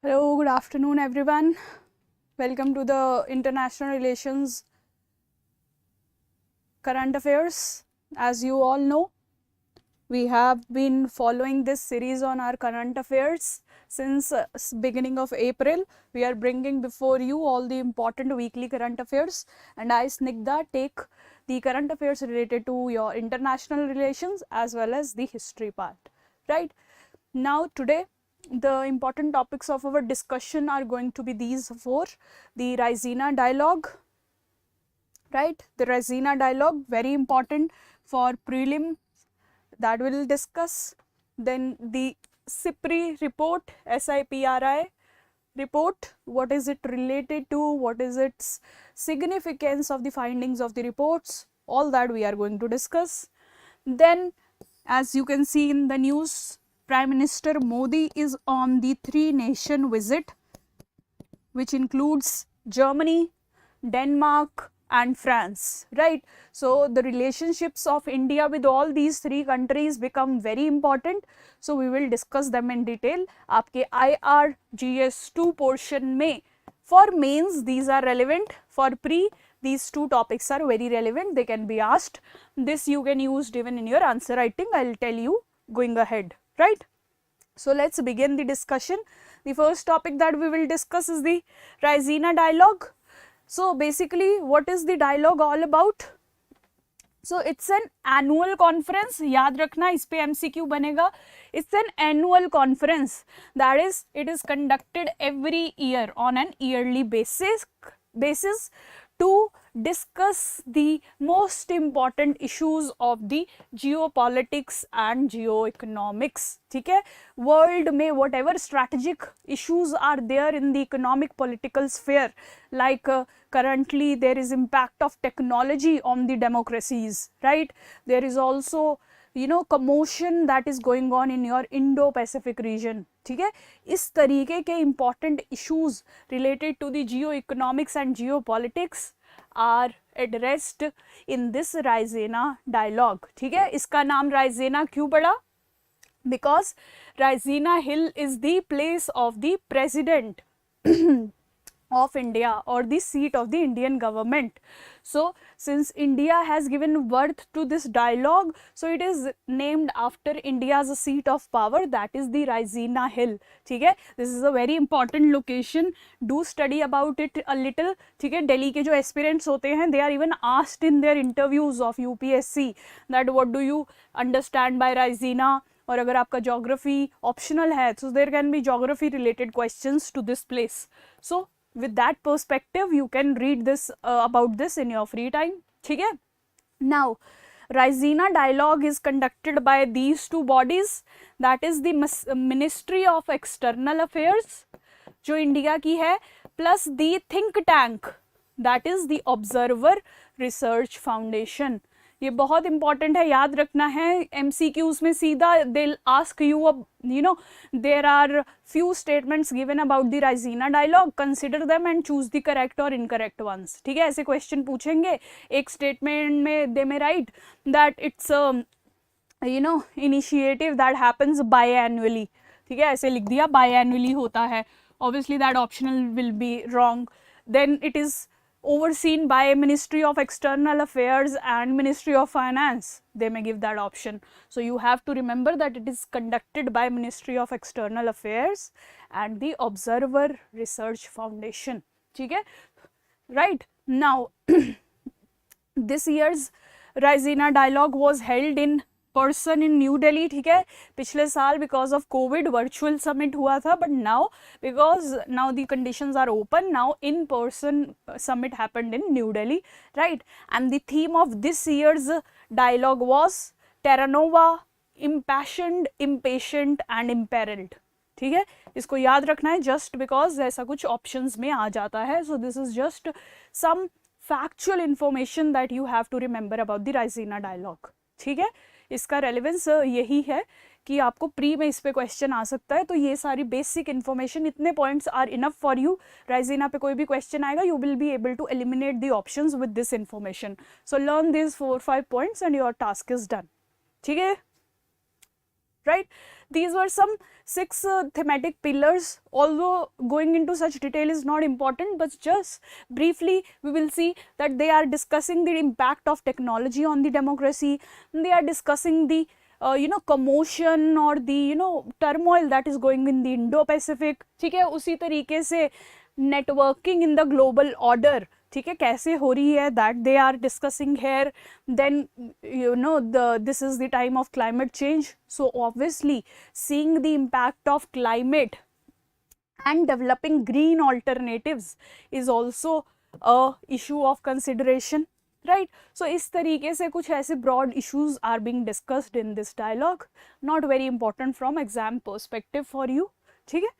Hello, good afternoon everyone. Welcome to the International Relations Current Affairs. As you all know, we have been following this series on our current affairs since beginning of April. We are bringing before you all the important weekly current affairs, and I, Snigdha, take the current affairs related to your international relations as well as the history part. Right now, today the important topics of our discussion are going to be these four: the Raisina Dialogue, right? The Raisina Dialogue, very important for prelim, that we'll discuss. Then the SIPRI report, SIPRI report, what is it related to, what is its significance of the findings of the reports, all that we are going to discuss. Then, as you can see in the news, Prime Minister Modi is on the 3-nation visit, which includes Germany, Denmark and France, right? So the relationships of India with all these three countries become very important. So we will discuss them in detail. आपके IRGS2 portion में for mains these are relevant, for pre these two topics are very relevant, they can be asked. This you can use even in your answer writing, I will tell you going ahead, right? So let's begin the discussion. The first topic that we will discuss is the Raisina Dialogue. So basically what is the dialogue all about? So it's an annual conference, याद रखना इस पे MCQ बनेगा. It's an annual conference, that is it is conducted every year on an yearly basis to discuss the most important issues of the geopolitics and geoeconomics. ठीक है, world में whatever strategic issues are there in the economic political sphere, like currently there is impact of technology on the democracies, right? There is also commotion that is going on in your Indo-Pacific region. ठीक है, इस तरीके के important issues related to the geoeconomics and geopolitics are addressed in this Raisina Dialogue. ठीक है, इसका नाम राइजीना क्यों पड़ा? Because Raisina Hill is the place of the president of India or the seat of the Indian government. So since India has given birth to this dialogue, so it is named after India's seat of power, that is the Raisina Hill. ठीक है, this is a very important location, do study about it a little. ठीक है, Delhi के जो aspirants होते हैं, they are even asked in their interviews of UPSC that what do you understand by Raisina, और अगर आपका geography optional है, so there can be geography related questions to this place. So with that perspective you can read this about this in your free time. ठीक है, now Raisina Dialogue is conducted by these two bodies, that is the Ministry of External Affairs जो India की है, plus the think tank, that is the Observer Research Foundation. ये बहुत important है, याद रखना है. MCQs में सीधा they'll ask you there are few statements given about the Raisina Dialogue, consider them and choose the correct or incorrect ones. ठीक है, ऐसे क्वेश्चन पूछेंगे. एक स्टेटमेंट में they may write that it's initiative that happens biannually. ठीक है, ऐसे लिख दिया biannually होता है, obviously that optional will be wrong. Then it is overseen by Ministry of External Affairs and Ministry of Finance, they may give that option. So you have to remember that it is conducted by Ministry of External Affairs and the Observer Research Foundation. ठीक है, right? Now this year's Raisina Dialogue was held in person in New Delhi. ठीक है, पिछले साल because of COVID virtual summit हुआ था, but now because now the conditions are open, now in person summit happened in New Delhi, right? And the theme of this year's dialogue was Terra Nova, impassioned, impatient and imperiled. ठीक है, इसको याद रखना है just because ऐसा कुछ options में आ जाता है. So this is just some factual information that you have to remember about the Raisina Dialogue. ठीक है, इसका रेलेवेंस यही है कि आपको प्री में इस पे क्वेश्चन आ सकता है. तो ये सारी बेसिक इन्फॉर्मेशन, इतने points are enough for you. Raisina पे कोई भी क्वेश्चन आएगा, you will be able to eliminate the options with this information. So learn this 4-5 points and your task is done. ठीक है, right? These were some 6 thematic pillars. Although going into such detail is not important, but just briefly we will see that they are discussing the impact of technology on the democracy. They are discussing the commotion or the turmoil that is going in the Indo-Pacific. ठीक है, उसी तरीके से networking in the global order, ठीक है, कैसे हो रही है, that they are discussing here. Then this is the time of climate change, so obviously seeing the impact of climate and developing green alternatives is also a issue of consideration, right? So इस तरीके से कुछ ऐसे broad issues are being discussed in this dialogue, not very important from exam perspective for you, ठीक है.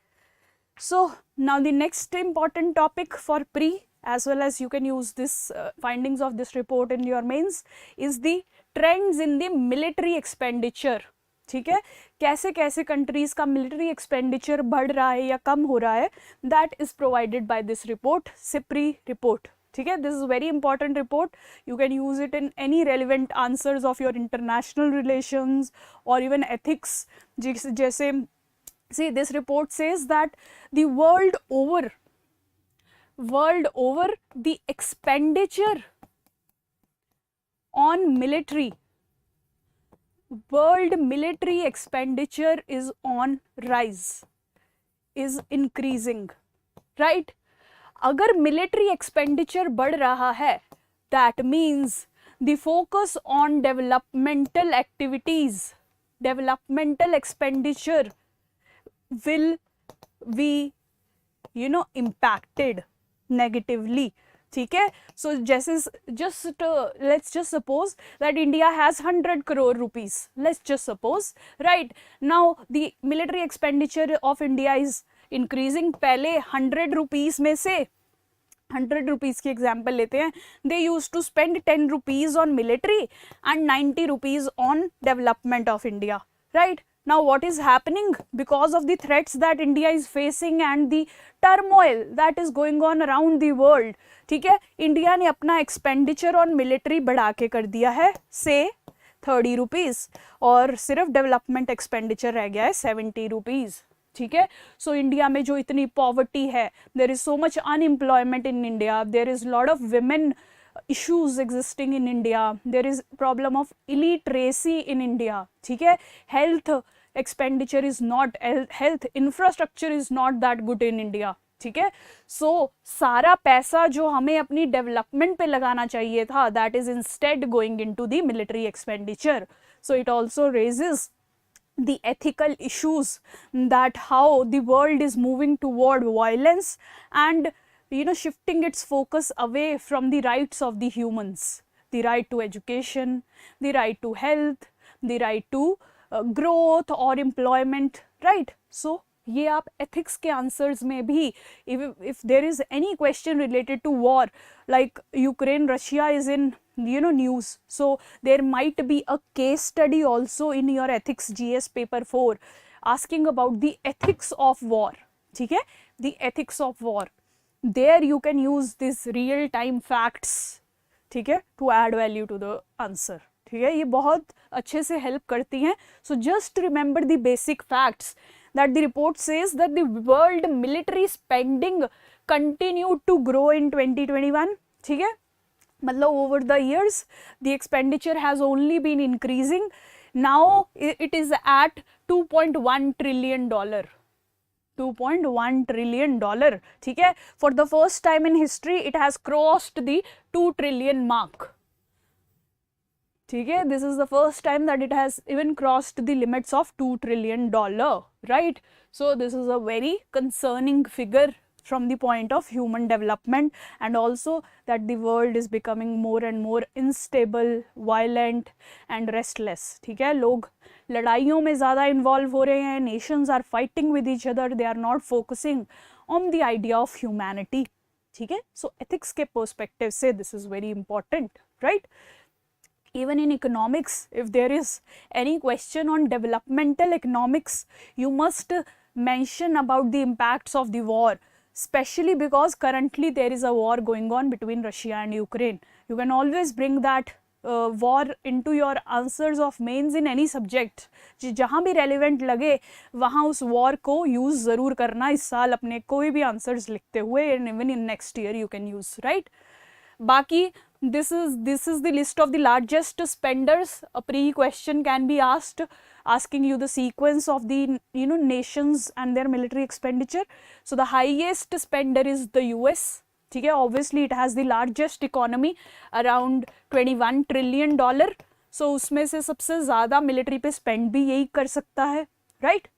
So now the next important topic for pre, as well as you can use this findings of this report in your mains, is the trends in the military expenditure. ठीक है, कैसे कैसे countries का military expenditure बढ़ रहा है या कम हो रहा है, that is provided by this report, SIPRI report. ठीक है, this is very important report. You can use it in any relevant answers of your international relations और इवन एथिक्स. जैसे see, this report says that the world over the expenditure on military, world military expenditure is on rise, is increasing, right? अगर military expenditure बढ़ रहा है, that means the focus on developmental activities, developmental expenditure will be impacted negatively. ठीक है, so let's just suppose that India has 100 crore rupees, let's just suppose, right? Now the military expenditure of India is increasing. पहले 100 rupees में से 100 rupees की example लेते हैं, they used to spend 10 rupees on military and 90 rupees on development of India, right? Now what is happening because of the threats that India is facing and the turmoil that is going on around the world, ठीक है, India ने अपना expenditure on military बढ़ा के कर दिया है से 30 रुपीज़ और सिर्फ डेवलपमेंट एक्सपेंडिचर रह गया है 70 रुपीज़. ठीक है, सो इंडिया में जो इतनी पॉवर्टी है, there is so much unemployment in India, there is lot of women issues existing in India, there is problem of illiteracy in India. ठीक है, health expenditure is not, health infrastructure is not that good in India. ठीक है, so सारा पैसा जो हमें अपनी development पे लगाना चाहिए था, that is instead going into the military expenditure. So it also raises the ethical issues that how the world is moving toward violence and shifting its focus away from the rights of the humans, the right to education, the right to health, the right to growth or employment, right? So ये आप ethics के answers में भी, if there is any question related to war, like Ukraine, Russia is in news, so there might be a case study also in your ethics GS paper 4 asking about the ethics of war. ठीक है, the ethics of war. There you can use this real time facts, ठीक है, to add value to the answer. ठीक है, ये बहुत अच्छे से help करती हैं. So just remember the basic facts that the report says that the world military spending continued to grow in 2021. ठीक है, मतलब over the years the expenditure has only been increasing. Now it is at $2.1 trillion. $2.1 trillion. ठीक है, for the first time in history it has crossed the 2 trillion mark. ठीक है, this is the first time that it has even crossed the limits of $2 trillion, right? So this is a very concerning figure from the point of human development, and also that the world is becoming more and more unstable, violent and restless. ठीक है, लोग लड़ाइयों में ज़्यादा involve हो रहे हैं, nations are fighting with each other, they are not focusing on the idea of humanity. ठीक है, so ethics के perspective से this is very important, right? Even in economics, if there is any question on developmental economics, you must mention about the impacts of the war, especially because currently there is a war going on between Russia and Ukraine. You can always bring that war into your answers of mains in any subject. जहाँ भी relevant लगे वहाँ उस war को use ज़रूर करना इस साल अपने कोई भी answers लिखते हुए, and even in next year you can use, right? बाकी this is the list of the largest spenders. A pre-question can be asked, asking you the sequence of the nations and their military expenditure. So the highest spender is the US. ठीक है, obviously it has the largest economy, around $21 trillion. So उसमें से सबसे ज़्यादा military पे spend भी यही कर सकता है, right?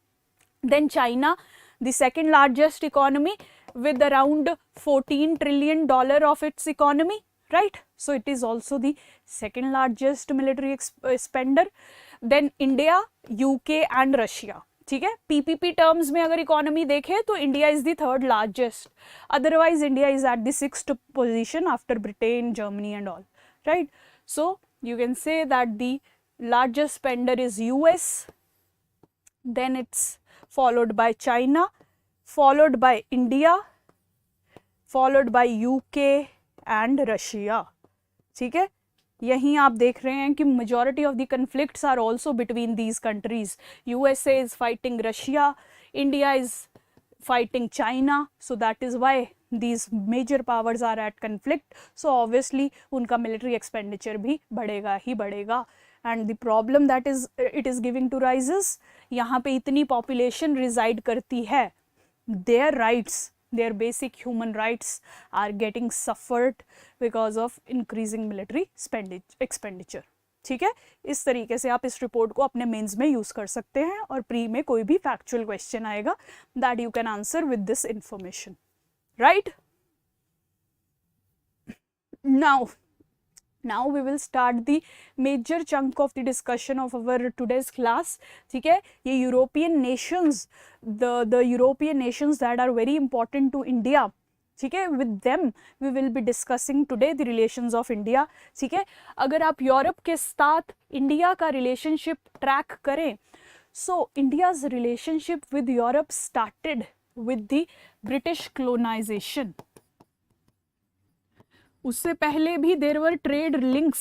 Then China, the second largest economy with around $14 trillion of its economy, right? So it is also the second largest military spender. Then India, UK and Russia. ठीक है, PPP terms में अगर economy देखें तो India is the third largest. Otherwise India is at the 6th position after Britain, Germany and all, right? So you can say that the largest spender is US, then it's followed by China, followed by India, followed by UK and Russia. ठीक है, यहीं आप देख रहे हैं कि majority of the conflicts are also between these countries. USA is fighting Russia, India is fighting China, so that is why these major powers are at conflict. So obviously उनका military expenditure भी बढ़ेगा ही बढ़ेगा. And the problem that it is giving to rise is यहाँ पे इतनी population reside करती है, their rights, their basic human rights are getting suffered because of increasing military expenditure. ठीक है, इस तरीके से आप इस रिपोर्ट को अपने मेंस में यूज कर सकते हैं और प्री में कोई भी फैक्चुअल क्वेश्चन आएगा that you can answer with this information, right? Now we will start the major chunk of the discussion of our today's class. ठीक है, ये European nations, the European nations that are very important to India. ठीक है, with them we will be discussing today the relations of India. ठीक है, अगर आप Europe के साथ इंडिया का रिलेशनशिप ट्रैक करें, so India's relationship with Europe started with the British colonization. उससे पहले भी there were trade links,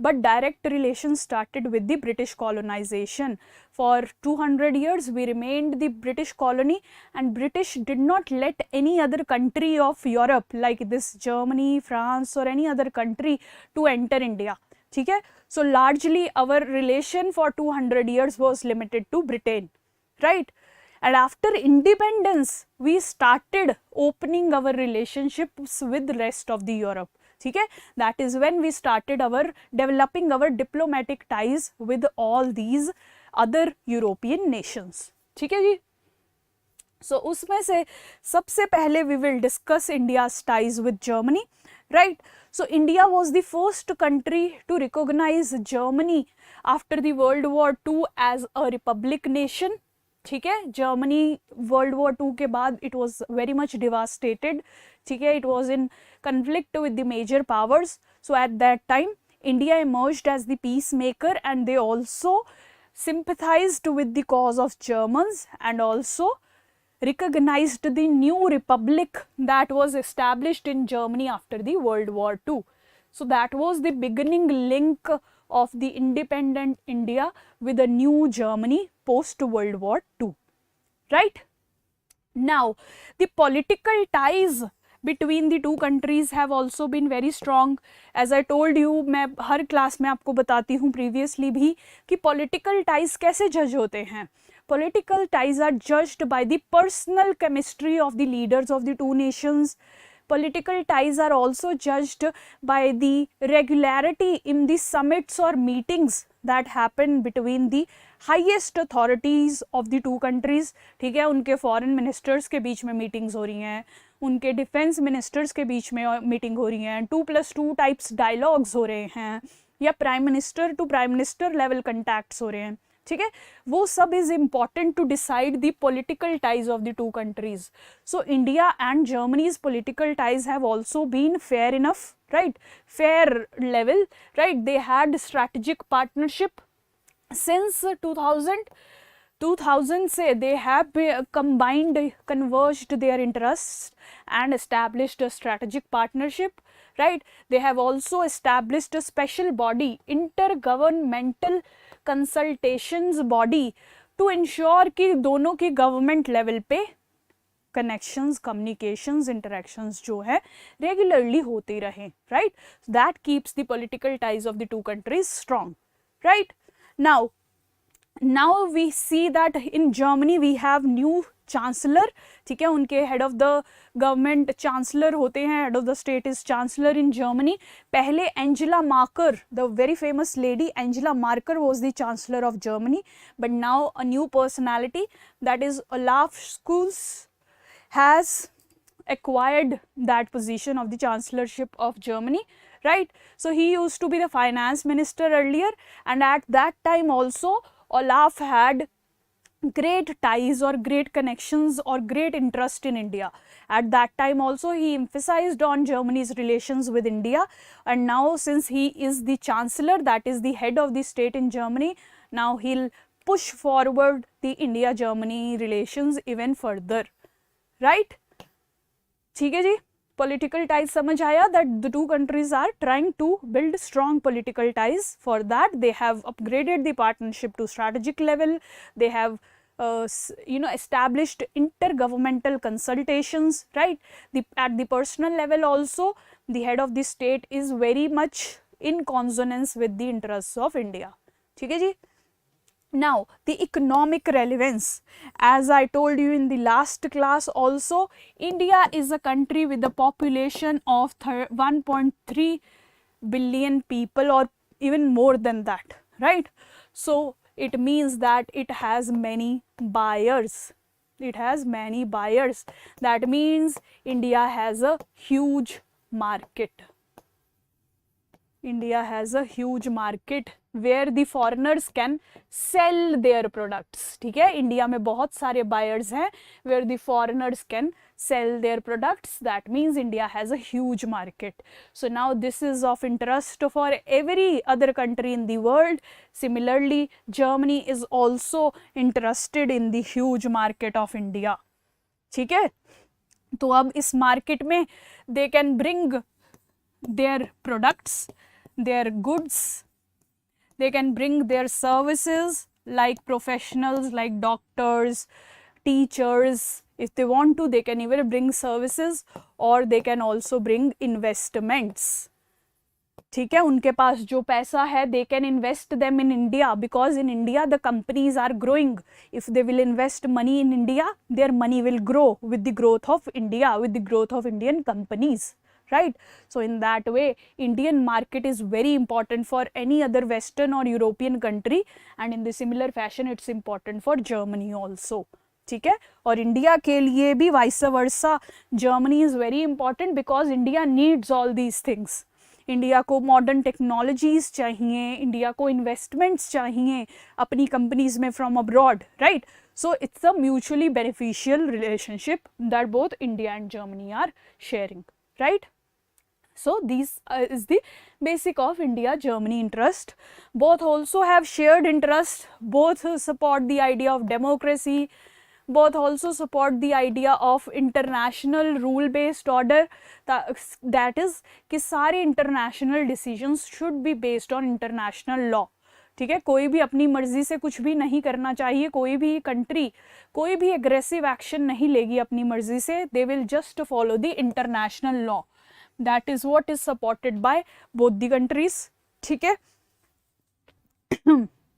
but direct relations started with the British colonization. For 200 years we remained the British colony, and British did not let any other country of Europe like this Germany, France or any other country to enter India. ठीक है, so largely our relation for 200 years was limited to Britain, right? And after independence we started opening our relationships with the rest of the Europe. ठीक है, that is when we started developing our diplomatic ties with all these other European nations. ठीक है जी, so उसमें से सबसे पहले we will discuss India's ties with Germany, right? So India was the first country to recognize Germany after the World War II as a republic nation. ठीक है, Germany world war II के बाद it was very much devastated. ठीक है, it was in conflict with the major powers. So at that time India emerged as the peacemaker, and they also sympathized with the cause of Germans and also recognized the new republic that was established in Germany after the World War II. So that was the beginning link of the independent India with a new Germany post World War II, right? Now the political ties between the two countries have also been very strong. As I told you, मैं हर class में आपको बताती हूँ previously भी कि political ties कैसे जज होते हैं. Political ties are judged by the personal chemistry of the leaders of the two nations. Political ties are also judged by the regularity in the summits or meetings that happen between the highest authorities of the two countries. ठीक है, उनके foreign ministers के बीच में meetings हो रही हैं, उनके defense ministers के बीच में meeting हो रही हैं, 2+2 types dialogues हो रहे हैं, या prime minister to prime minister level contacts हो रहे हैं. ठीक है, वो सब is important to decide the political ties of the two countries. So India and Germany's political ties have also been fair enough, right? Fair level, right? They had strategic partnership since 2000 से they have converged their interests and established a strategic partnership, right? They have also established a special body, intergovernmental consultations body, to ensure कि दोनों की government level पे connections, communications, interactions जो है regularly होते रहें, right? That keeps the political ties of the two countries strong, right? Now we see that in Germany we have new chancellor, ठीक है, उनके head of the government chancellor होते हैं, head of the state is chancellor in Germany. पहले Angela Merkel, the very famous lady Angela Merkel was the chancellor of Germany, but now a new personality that is Olaf schools has acquired that position of the chancellorship of Germany, right? So he used to be the finance minister earlier, and at that time also Olaf had great ties or great connections or great interest in India. At that time also he emphasized on Germany's relations with India, and now since he is the chancellor, that is the head of the state in Germany, now he'll push forward the India-Germany relations even further, right? ठीक है जी, political ties समझ आया that the two countries are trying to build strong political ties. For that they have upgraded the partnership to strategic level, they have established intergovernmental consultations, right? At the personal level also the head of the state is very much in consonance with the interests of India. ठीक है जी. Now the economic relevance, as I told you in the last class also, India is a country with a population of 1.3 billion people or even more than that, right? So it means that it has many buyers. It has many buyers. That means India has a huge market. India has a huge market where the foreigners can sell their products. ठीक है, India में बहुत सारे buyers हैं where the foreigners can sell their products. That means India has a huge market. So now this is of interest for every other country in the world. Similarly, Germany is also interested in the huge market of India. ठीक है, तो अब इस market में they can bring their products, their goods, they can bring their services like professionals, like doctors, teachers. If they want to, they can either bring services or they can also bring investments. ठीक है, उनके पास जो पैसा है they can invest them in India, because in India the companies are growing. If they will invest money in India, their money will grow with the growth of India, with the growth of Indian companies, right? So in that way Indian market is very important for any other Western or European country, and in the similar fashion it's important for Germany also. ठीक है, और India के लिए भी vice versa, Germany is very important because India needs all these things. India को modern technologies चाहिए, India को investments चाहिए अपनी कंपनीज में from abroad, right? So it's a mutually beneficial relationship that both India and Germany are sharing, right? So these is the basic of India-Germany interest. Both also have shared interest, both support the idea of democracy, both also support the idea of international rule-based order, that is कि सारे international decisions should be based on international law. ठीक है, कोई भी अपनी मर्जी से कुछ भी नहीं करना चाहिए, कोई भी कंट्री कोई भी एग्रेसिव एक्शन नहीं लेगी अपनी मर्जी से, they will just follow the international law. That is what is supported by both the countries. ठीक है.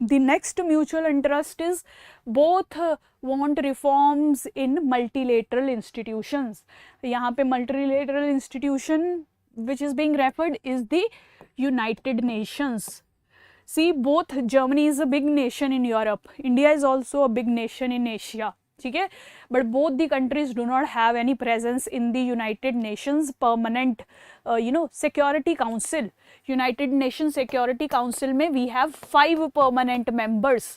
The next mutual interest is both want reforms in multilateral institutions. यहाँ पे multilateral institution which is being referred is the United Nations. See, both Germany is a big nation in Europe, India is also a big nation in Asia. ठीक है, but both the countries do not have any presence in the United Nations permanent Security Council. United Nations Security Council में we have 5 permanent members.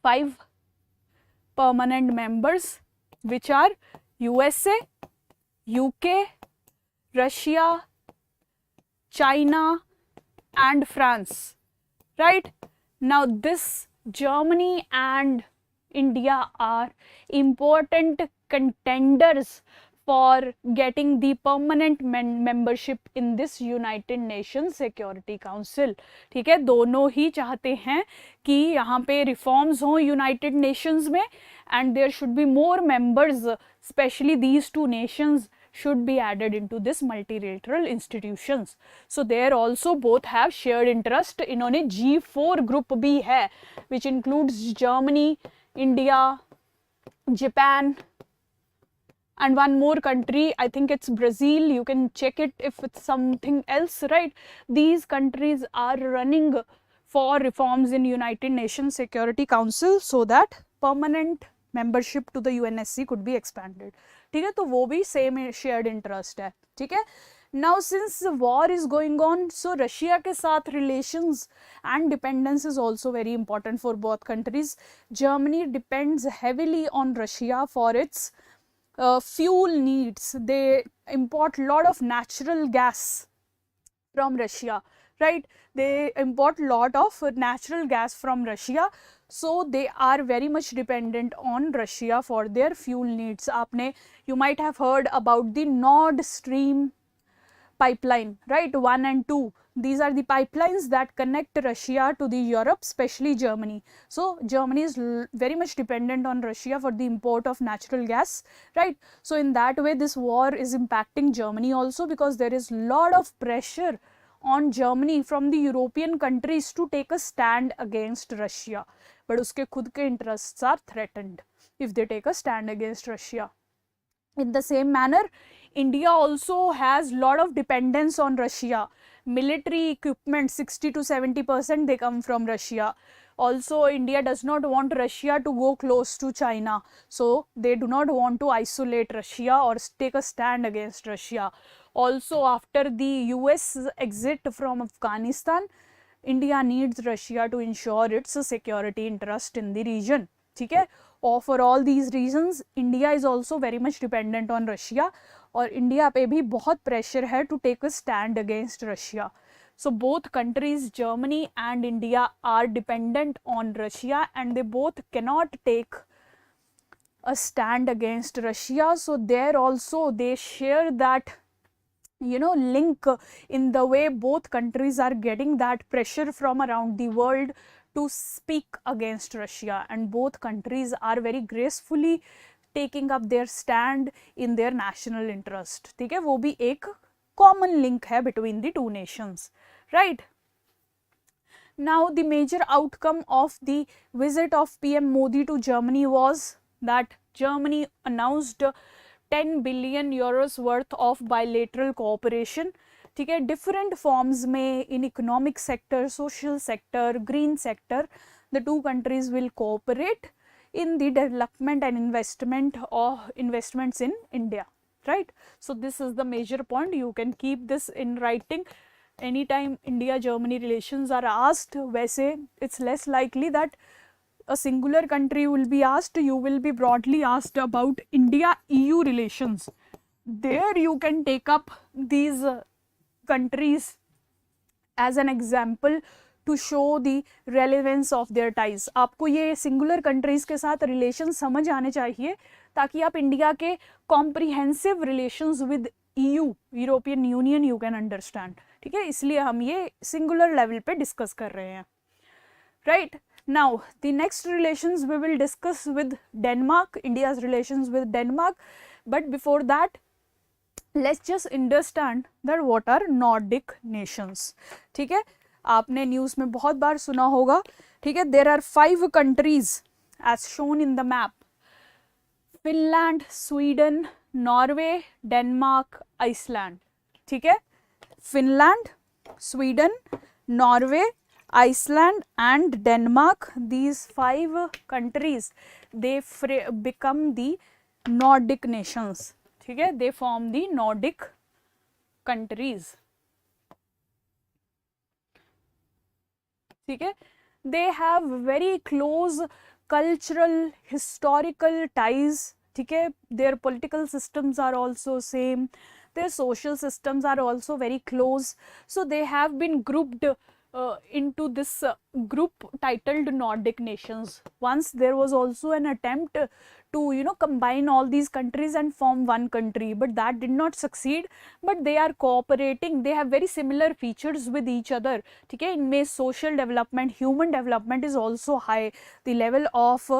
5 permanent members which are USA, UK, Russia, China and France, right? Now this Germany and India are important contenders for getting the permanent membership in this United Nations Security Council. ठीक है, दोनों ही चाहते हैं कि यहाँ पे reforms हों United Nations में, and there should be more members, especially these two nations should be added into this multilateral institutions. So there also both have shared interest. इन्होंने G4 group भी है, which includes Germany, India, Japan, and one more country, I think it's Brazil. You can check it if it's something else, right? These countries are running for reforms in United Nations Security Council so that permanent membership to the UNSC could be expanded. ठीक है, तो वो भी same shared interest है. ठीक है. Now since the war is going on, so Russia के साथ relations and dependence is also very important for both countries. Germany depends heavily on Russia for its fuel needs. They import lot of natural gas from Russia, right? They import lot of natural gas from Russia, so they are very much dependent on Russia for their fuel needs. You might have heard about the Nord Stream pipeline, right? 1 and 2. These are the pipelines that connect Russia to the Europe, especially Germany. So Germany is very much dependent on Russia for the import of natural gas, right? So in that way, this war is impacting Germany also, because there is lot of pressure on Germany from the European countries to take a stand against Russia. But uske khud ke interests are threatened if they take a stand against Russia. In the same manner, India also has lot of dependence on Russia. Military equipment, 60 to 70% they come from Russia. Also, India does not want Russia to go close to China. So, they do not want to isolate Russia or take a stand against Russia. Also, after the US exit from Afghanistan, India needs Russia to ensure its security interest in the region. ठीक है, और for all these reasons, India is also very much dependent on Russia, और India पे भी बहुत pressure है to take a stand against Russia. So both countries, Germany and India, are dependent on Russia, and they both cannot take a stand against Russia. So there also they share that, you know, link in the way both countries are getting that pressure from around the world to speak against Russia, and both countries are very gracefully taking up their stand in their national interest. ठीक है, वो भी एक common link है between the two nations, right? Now the major outcome of the visit of PM Modi to Germany was that Germany announced 10 billion euros worth of bilateral cooperation. ठीक है, different forms में in economic sector, social sector, green sector, the two countries will cooperate in the development and investments in India, right? So this is the major point. You can keep this in writing. Anytime India-Germany relations are asked, वैसे it's less likely that a singular country will be asked. You will be broadly asked about India-EU relations. There you can take up these countries as an example to show the relevance of their ties. आपको ये singular countries के साथ relations समझ आने चाहिए ताकि आप India के comprehensive relations with EU, European Union, you can understand. ठीक है, इसलिए हम ये singular level पे discuss कर रहे हैं, right? Now the next relations we will discuss with Denmark, India's relations with Denmark. But before that, let's just understand that what are Nordic nations. ठीक है, आपने न्यूज़ में बहुत बार सुना होगा. ठीक है, there are 5 countries as shown in the map: Finland, Sweden, Norway, Denmark, Iceland. ठीक है, Finland, Sweden, Norway, Iceland and Denmark. These 5 countries, they become the Nordic nations. ठीक है, they form the Nordic countries. ठीक है, they have very close cultural, historical ties. ठीक है, their political systems are also same. Their social systems are also very close. So they have been grouped into this group titled Nordic Nations. Once there was also an attempt to combine all these countries and form one country, but that did not succeed. But they are cooperating, they have very similar features with each other. Okay, इनमें social development, human development is also high. The level of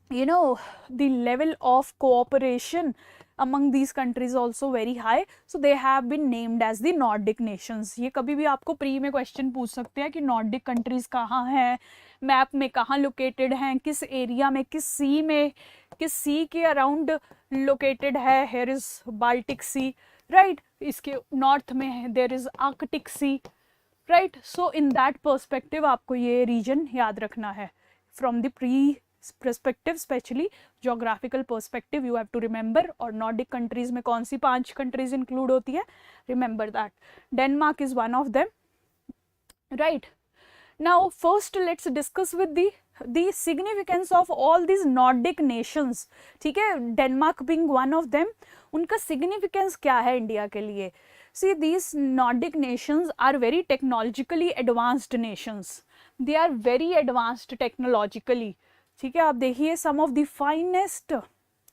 the level of cooperation among these countries also very high, so they have been named as the Nordic Nations. ये कभी भी आपको pre में question पूछ सकते हैं कि Nordic countries कहाँ हैं, मैप में कहाँ लोकेटेड हैं, किस एरिया में, किस सी के अराउंड लोकेटेड है. Here is Baltic sea, right, इसके नॉर्थ में है there is Arctic sea, right. So in that perspective आपको ये रीजन याद रखना है. From the pre perspective, especially geographical perspective, you have to remember. और Nordic countries में कौन सी 5 countries include होती है, remember that. Denmark is one of them, right. Now first let's discuss with the significance of all these Nordic nations. ठीक है, Denmark being one of them, उनका significance क्या है इंडिया के लिए. See, these Nordic nations are very technologically advanced nations. They are very advanced technologically. ठीक है, आप देखिए some of the finest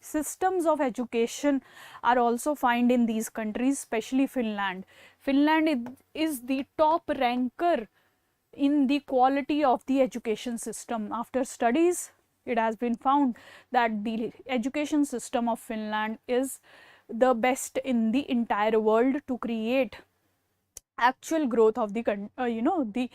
systems of education are also found in these countries, especially Finland. Finland is the top ranker in the quality of the education system. After studies, it has been found that the education system of Finland is the best in the entire world to create actual growth of the the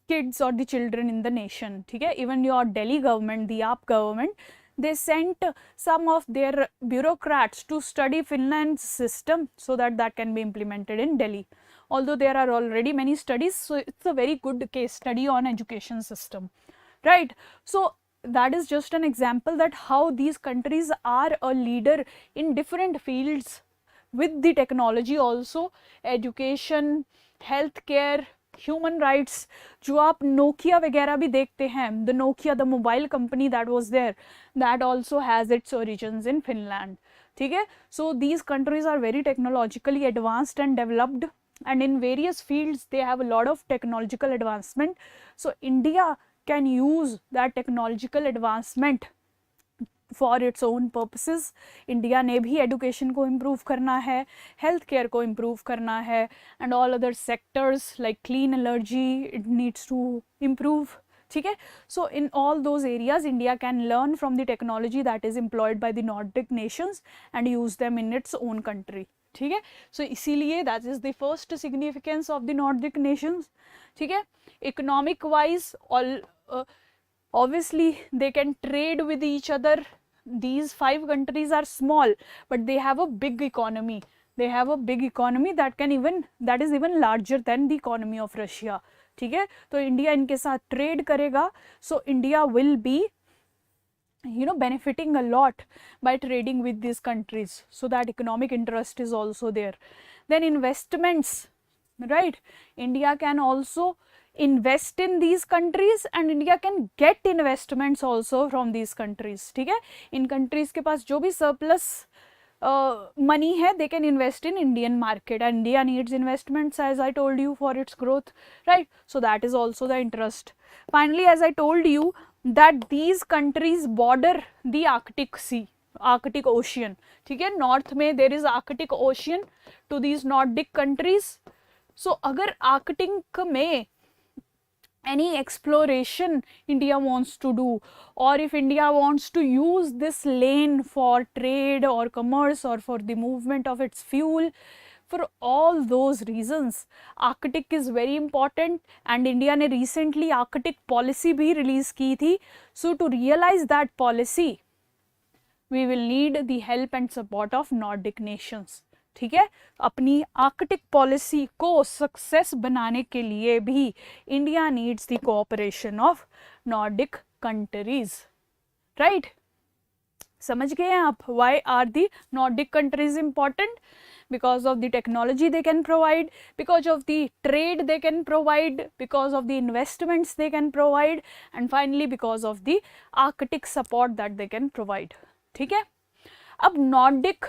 kids or the children in the nation. ठीक है, even your Delhi government, the UP government, they sent some of their bureaucrats to study Finland's system so that that can be implemented in Delhi. Although there are already many studies, so it's a very good case study on education system, right. So that is just an example that how these countries are a leader in different fields with the technology also, education, healthcare, human rights. जो आप Nokia वगैरह भी देखते हैं, the Nokia, the mobile company that was there, that also has its origins in Finland. ठीक है, so these countries are very technologically advanced and developed, and in various fields they have a lot of technological advancement. So India can use that technological advancement for its own purposes. India ने भी education को improve करना है, health care को improve करना है, and all other sectors like clean energy, it needs to improve. ठीक है, so in all those areas India can learn from the technology that is employed by the Nordic nations and use them in its own country. ठीक है, so इसीलिए that is the first significance of the Nordic nations. ठीक है, economic wise all obviously they can trade with each other. These 5 countries are small but they have a big economy. They have a big economy that is even larger than the economy of Russia. ठीक है, तो India इनके साथ trade करेगा, so India will be benefiting a lot by trading with these countries, so that economic interest is also there. Then investments, right, India can also invest in these countries and India can get investments also from these countries. ठीक है, इन countries के पास जो भी surplus money है, they can invest in Indian market, and India needs investments as I told you for its growth, right. So that is also the interest. Finally, as I told you that these countries border the Arctic Sea, Arctic Ocean. ठीक है, north में there is Arctic Ocean to these Nordic countries. So अगर Arctic में any exploration India wants to do, or if India wants to use this lane for trade or commerce or for the movement of its fuel, for all those reasons Arctic is very important, and India ने recently Arctic policy भी release की थी. So to realize that policy we will need the help and support of Nordic nations. ठीक है, अपनी Arctic policy को success बनाने के लिए भी India needs the cooperation of Nordic countries, right. समझ गए हैं आप why are the Nordic countries important? Because of the technology they can provide, because of the trade they can provide, because of the investments they can provide, and finally because of the Arctic support that they can provide. ठीक है, अब Nordic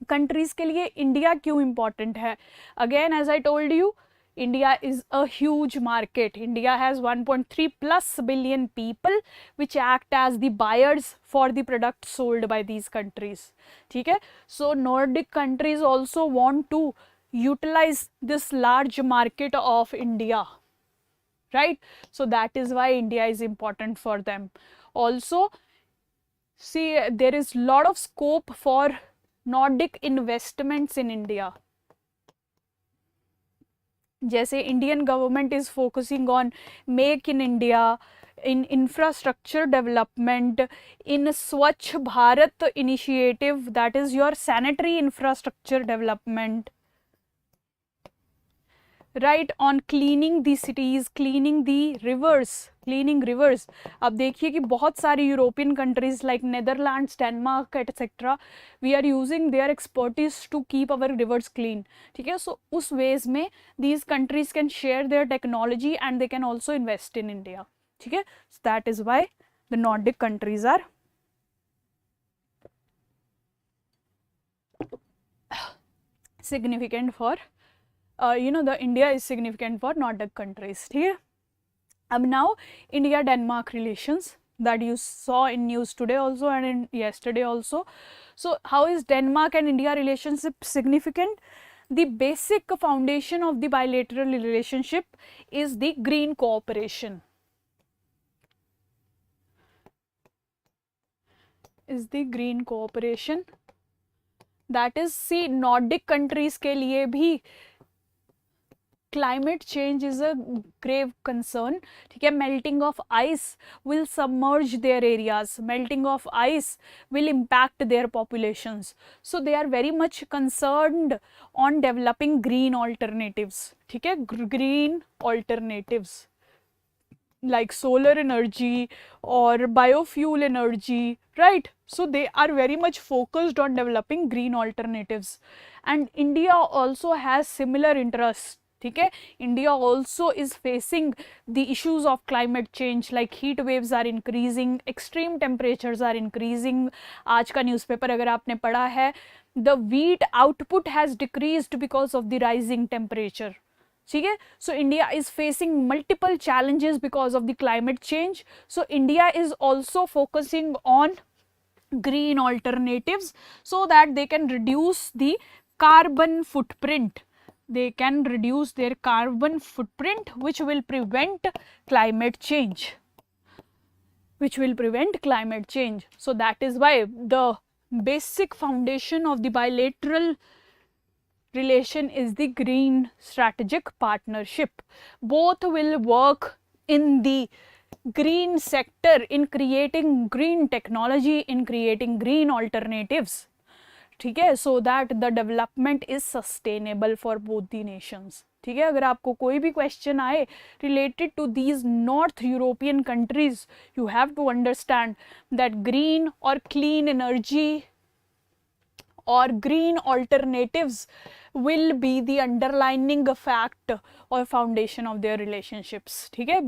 countries के लिए India क्यों important है? Again as I told you, India is a huge market. India has 1.3 plus billion people which act as the buyers for the product sold by these countries. ठीक है? So Nordic countries also want to utilize this large market of India, right? So that is why India is important for them. Also, see, there is lot of scope for Nordic investments in India. जैसे Indian government is focusing on make in India, in infrastructure development, in Swachh Bharat initiative, that is your sanitary infrastructure development, right, on cleaning the cities, cleaning the rivers, cleaning rivers. अब देखिए कि बहुत सारी European countries like Netherlands, Denmark etcetera, we are using their expertise to keep our rivers clean. ठीक है, so उस ways में these countries can share their technology and they can also invest in India. ठीक है, so that is why the Nordic countries are significant for the India is significant for Nordic countries. ठीक है, अब now India Denmark relations that you saw in news today also and in yesterday also. So how is Denmark and India relationship significant? The basic foundation of the bilateral relationship is the green cooperation. Is the green cooperation. That is, see, Nordic countries के लिए भी climate change is a grave concern. ठीक है, melting of ice will submerge their areas, melting of ice will impact their populations, so they are very much concerned on developing green alternatives. ठीक है, green alternatives like solar energy or biofuel energy, right? So they are very much focused on developing green alternatives, and India also has similar interests. ठीक है, India also is facing the issues of climate change, like heat waves are increasing, extreme temperatures are increasing. आज का newspaper अगर आपने पढ़ा है, the wheat output has decreased because of the rising temperature. ठीक है, so India is facing multiple challenges because of the climate change. So India is also focusing on green alternatives so that they can reduce the carbon footprint. They can reduce their carbon footprint, which will prevent climate change. Which will prevent climate change. So that is why the basic foundation of the bilateral relation is the green strategic partnership. Both will work in the green sector, in creating green technology, in creating green alternatives. ठीक है, so that the development is sustainable for both the nations. ठीक है, अगर आपको कोई भी question आए related to these north European countries, you have to understand that green और clean energy or green alternatives will be the underlining fact or foundation of their relationships. ठीक है,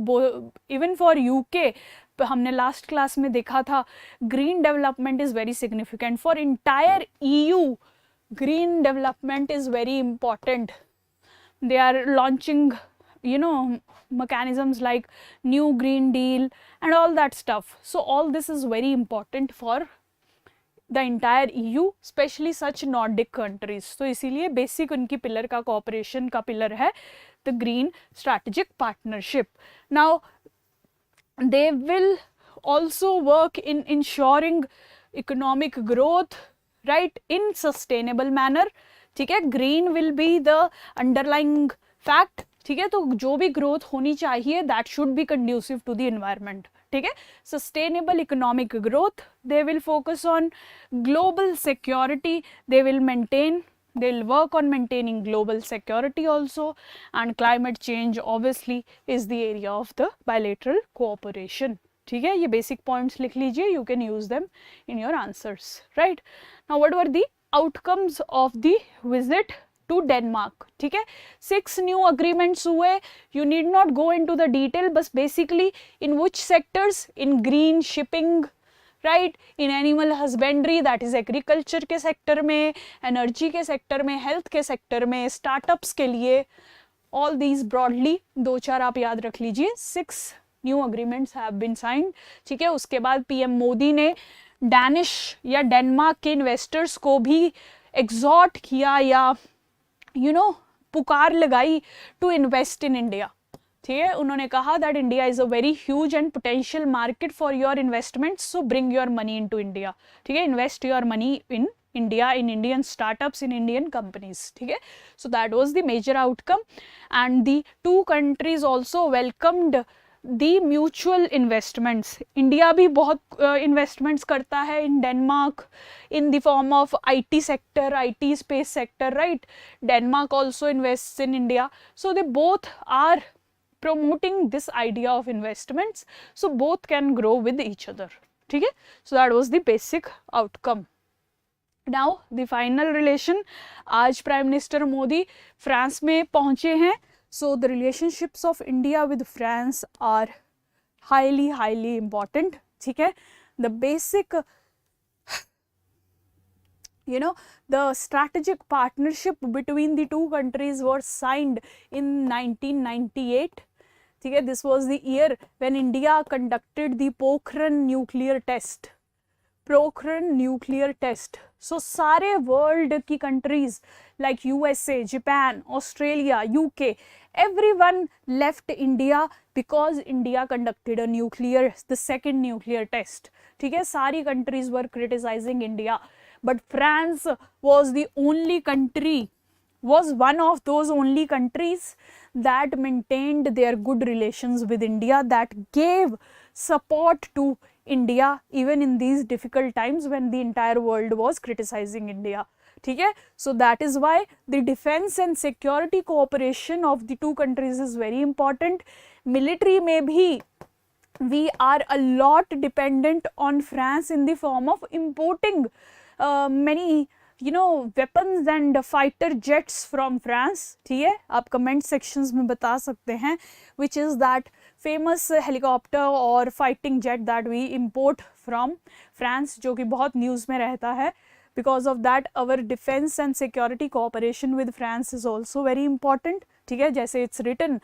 even for UK हमने last class में देखा था, green development is very significant for entire EU. Green development is very important. They are launching mechanisms like new green deal and all that stuff. So all this is very important for the entire EU, especially such Nordic countries. तो इसीलिए basic उनकी pillar का cooperation का pillar है the green strategic partnership. Now they will also work in ensuring economic growth, right, in sustainable manner. ठीक है, green will be the underlying fact. ठीक है, तो जो भी ग्रोथ होनी चाहिए that should be conducive to the environment. ठीक है, sustainable economic growth, they will focus on global security, they will work on maintaining global security also, and climate change obviously is the area of the bilateral cooperation. ठीक है, ये basic points लिख लीजिए, you can use them in your answers, right? Now what were the outcomes of the visit to Denmark? ठीक है, 6 new agreements हुए. You need not go into the detail, but basically in which sectors? In green shipping, right? In animal husbandry, that is agriculture के sector में, energy के sector में, health के sector में, startups के लिए, ऑल दीज ब्रॉडली 2-4 आप याद रख लीजिए. 6 new agreements have been signed. ठीक है, उसके बाद पीएम मोदी ने डैनिश या डेनमार्क के इन्वेस्टर्स को भी एग्जॉर्ट किया या पुकार लगाई टू इन्वेस्ट इन इंडिया. ठीक है, उन्होंने कहा that India is a very huge and potential market for your investment, so bring your money in to India. ठीक है, invest your money in India, in Indian startups, in Indian companies. ठीक है, so that was the major outcome, and the two countries also welcomed the mutual investments. India भी बहुत investments करता है in Denmark in the form of IT sector, IT space sector, right? Denmark also invests in India, so they both are promoting this idea of investments, so both can grow with each other. ठीक है, so that was the basic outcome. Now the final relation, आज prime minister Modi France में पहुंचे हैं. So the relationships of India with France are highly important. ठीक है, the basic the strategic partnership between the two countries was signed in 1998. ठीक है, this was the year when India conducted the Pokhran nuclear test. Pokhran nuclear test. So सारे world की countries like USA, Japan, Australia, UK, everyone left India because India conducted the second nuclear test. ठीक है, सारी countries were criticizing India, but France was one of those only countries that maintained their good relations with India, that gave support to India even in these difficult times when the entire world was criticizing India. ठीक है, so that is why the defense and security cooperation of the two countries is very important. Military में भी we are a lot dependent on France in the form of importing many weapons and fighter jets from France. ठीक है, आप comment sections में बता सकते हैं which is that famous helicopter or fighting jet that we import from France, जो कि बहुत न्यूज़ में रहता है. Because of that our defense and security cooperation with France is also very important. ठीक है, जैसे it's written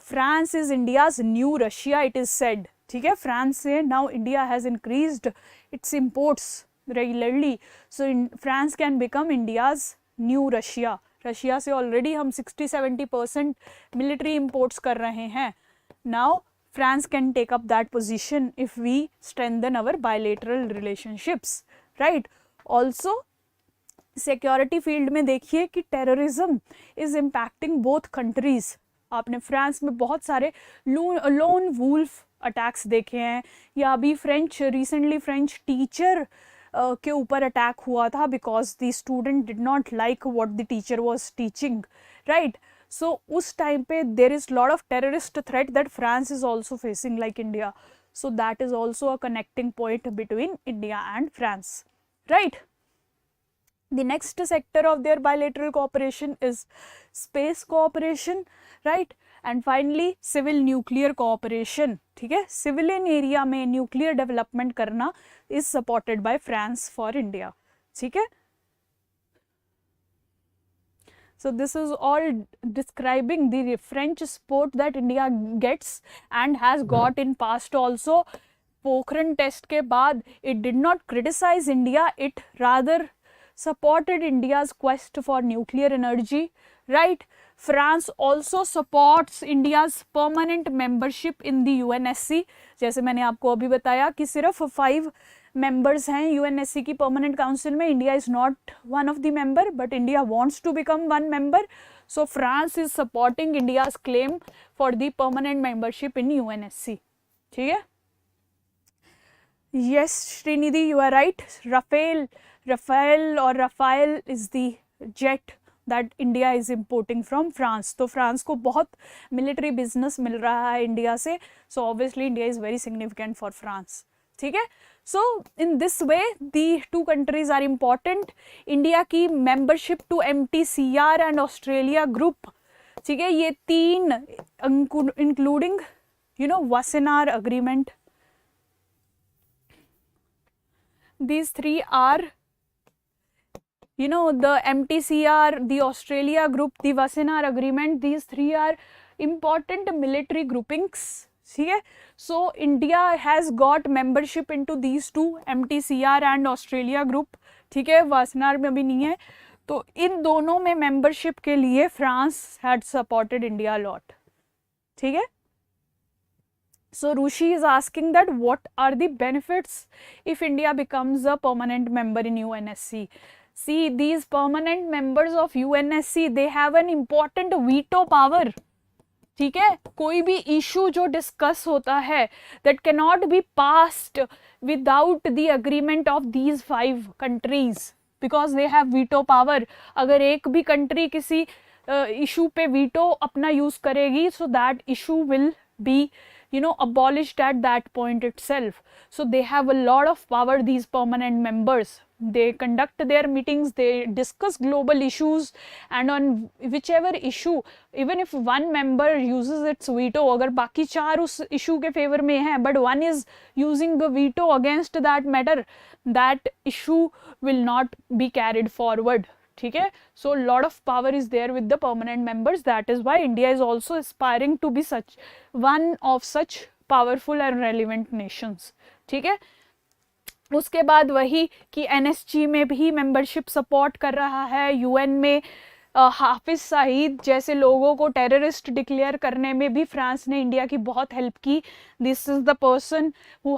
France is India's new Russia, it is said. ठीक है, France से now India has increased its imports regularly, so France can become India's new Russia. Russia से already हम 60-70% military imports कर रहे हैं. Now France can take up that position if we strengthen our bilateral relationships, right? Also security field में देखिए कि terrorism is impacting both countries. आपने France में बहुत सारे लोन वुल्फ अटैक्स देखे हैं, या अभी रिसेंटली फ्रेंच टीचर के ऊपर अटैक हुआ था because the student did not like what the teacher was teaching, right? So उस टाइम पे there is lot of terrorist threat that France is also facing like India, so that is also a connecting point between India and France, right? The next sector of their bilateral cooperation is space cooperation, right? And finally civil nuclear cooperation. ठीक है, civilian area में nuclear development करना is supported by France for India. ठीक है, so this is all describing the French support that India gets and has got in past also. Pokhran test के बाद it did not criticize India, it rather supported India's quest for nuclear energy, right? France also supports India's permanent membership in the UNSC. जैसे मैंने आपको अभी बताया कि सिर्फ 5 members हैं UNSC की permanent council में. India is not one of the member, but India wants to become one member. So France is supporting India's claim for the permanent membership in UNSC. ठीक है? Yes, Srinidhi, you are right. Rafale is the jet that India is importing from France. तो France को बहुत military business मिल रहा है India से. So obviously India is very significant for France. ठीक है? So in this way the two countries are important. India की membership to MTCR and Australia group. ठीक है, ये 3 including Wassenaar agreement. These 3 are you know, the MTCR, the Australia group, the Wassenaar agreement, these three are important military groupings. ठीक है, so India has got membership into these two, MTCR and Australia group. ठीक है, वासनार में अभी नहीं है, तो इन दोनों में membership के लिए France had supported India a lot. ठीक है. So Rushi is asking that what are the benefits if India becomes a permanent member in UNSC. See, these permanent members of UNSC, they have an important veto power. ठीक है, कोई भी issue जो discuss होता है that cannot be passed without the agreement of these 5 countries because they have veto power. अगर एक भी कंट्री किसी इशू पे वीटो अपना यूज करेगी, so that issue will be, you know, abolished at that point itself. So they have a lot of power, these permanent members. They conduct their meetings, they discuss global issues, and on whichever issue, even if one member uses its veto, अगर बाकी 4 उस issue के favor में हैं, but one is using the veto against that matter, that issue will not be carried forward. ठीक है, so a lot of power is there with the permanent members. That is why India is also aspiring to be such one of such powerful and relevant nations. ठीक है, उसके बाद वही कि NSG में भी मेंबरशिप सपोर्ट कर रहा है, UN में हाफिज सईद जैसे लोगों को टेररिस्ट डिक्लेयर करने में भी फ्रांस ने इंडिया की बहुत हेल्प की. This is the person who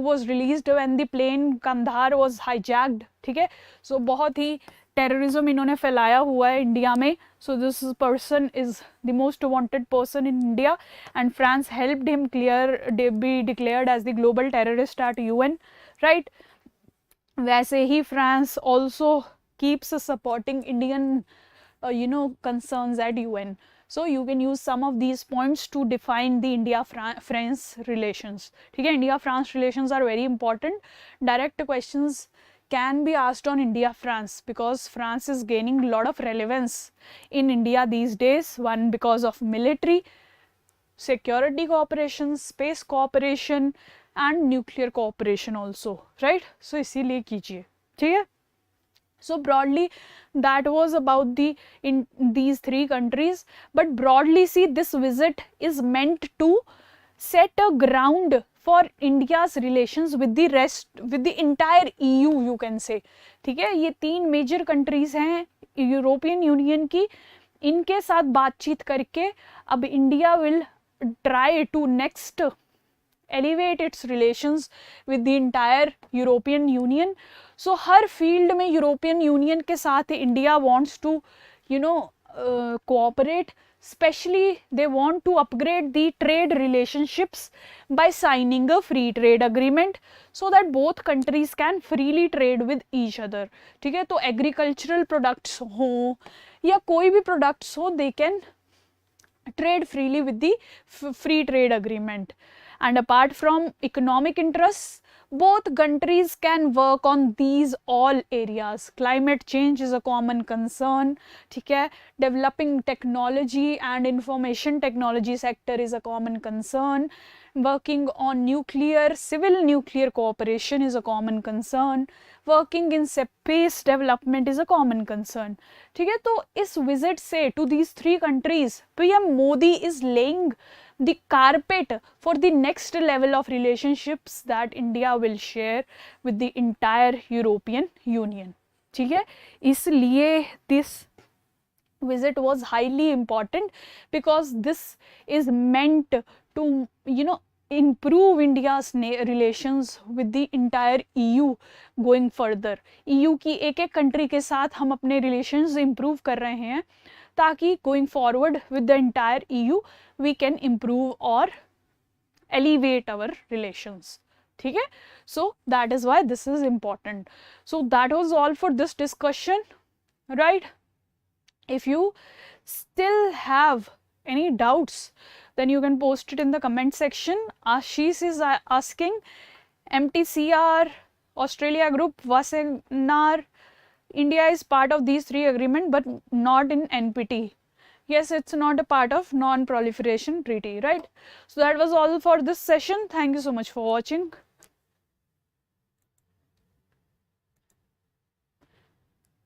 was released when the plane Kandahar was hijacked. ठीक है, सो बहुत ही टेररिज्म इन्होंने फैलाया हुआ है इंडिया में. So this person is the most wanted person in India and France helped him be declared as the global terrorist at UN. Right, वैसे ही France also keeps supporting Indian concerns at UN. So you can use some of these points to define the India-France relations. ठीक है, India-France relations are very important. Direct questions can be asked on India-France because France is gaining a lot of relevance in India these days. One, because of military, security cooperation, space cooperation and nuclear cooperation also. Right? So इसीलिए कीजिए. ठीक है. So broadly that was about these 3 countries, but broadly see this visit is meant to set a ground for India's relations with the entire EU, you can say. ठीक है, ये 3 major countries हैं European Union की, इनके साथ बातचीत करके अब India will try to next elevate its relations with the entire European Union. So हर फील्ड में यूरोपियन यूनियन के साथ India wants to cooperate. Especially they want to upgrade the trade relationships by signing a free trade agreement so that both countries can freely trade with each other. ठीक है, तो agricultural products हो या कोई भी products हो, they can trade freely with the free trade agreement. And apart from economic interests, both countries can work on these all areas. Climate change is a common concern. ठीक है, developing technology and information technology sector is a common concern. Working on civil nuclear cooperation is a common concern. Working in space development is a common concern. ठीक है, तो इस visit से to these 3 countries, PM Modi is laying the carpet for the next level of relationships that India will share with the entire European Union. ठीक है, इसलिए this visit was highly important because this is meant to improve India's relations with the entire EU going further. EU की एक country के साथ हम अपने relations improve कर रहे हैं ताकि going forward with the entire EU we can improve or elevate our relations. ठीक है, so that is why this is important. So that was all for this discussion, right? If you still have any doubts, then you can post it in the comment section. Ashish is asking MTCR, Australia group, Wassenaar, India is part of these 3 agreements but not in NPT. Yes, it's not a part of non-proliferation treaty, right? So that was all for this session. Thank you so much for watching.